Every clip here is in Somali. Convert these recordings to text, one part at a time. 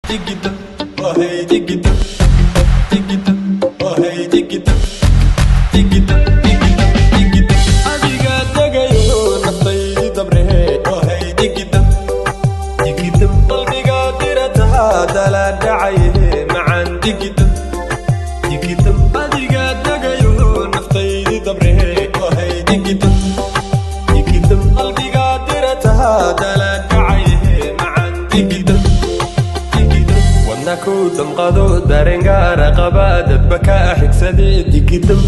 digidam, oh hey digidam, digidam, oh hey digidam, digidam, digidam, digidam. Adiga dagayo naftaydi dabre, oh hey digidam, digidam. Qalbiga dirata dala dhacay macaan digidam, digidam. Adiga dagayo naftaydi dabre, oh hey digidam, digidam. Qalbiga dirata dala dhacay macaan digidam. ونكو تنقضو دارنغارا قبادة بكا حكسدي ديكيدم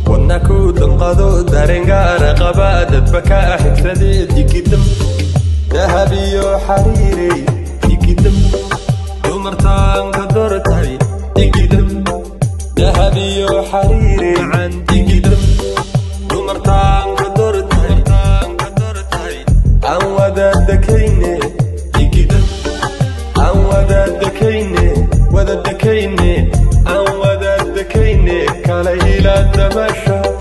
ونكو تنقضو دارنغارا قبادة بكا حكسدي ديكيدم ذهبي وحريري ديكيدم ومرتان كدرتاي ديكيدم ذهبي وحريري عن ديكيدم ومرتان كدرتاي عن ودادكيني ديكيدم عن ودادكيني ودادكيني عن ودادكيني كاليلا دمشق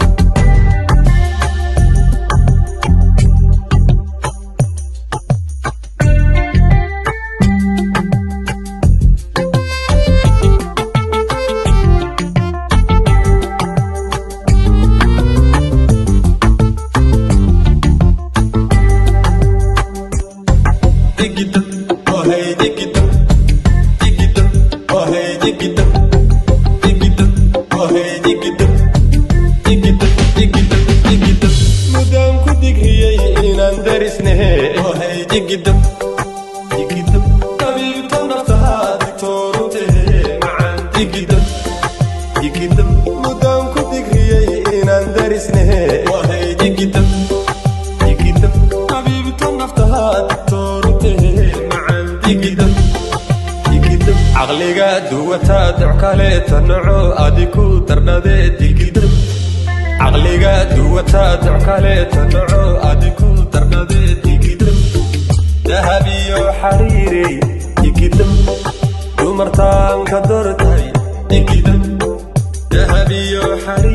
digidam, oh hey digidam, digidam, oh hey digidam, digidam, oh hey digidam, digidam, digidam, digidam. Mudaan ku digriyay inaan darisnahe, oh hey digidam, digidam. Tabiibta naftaha digtooruntahe macaan digidam, digidam. Mudaan ku digriyay inaan darisnahe, oh hey digidam, digidam. Tabiibta naftaha digtooruntahe macaan digidam, digidam. Caqliga duwata duckale tanco adiku darnade digidam. Caqliga duwata duckale tanco adiku darnade digidam. Dahabi iyo xariiri digidam dumartaan ka dortay digidam. Dahabi iyo xariiri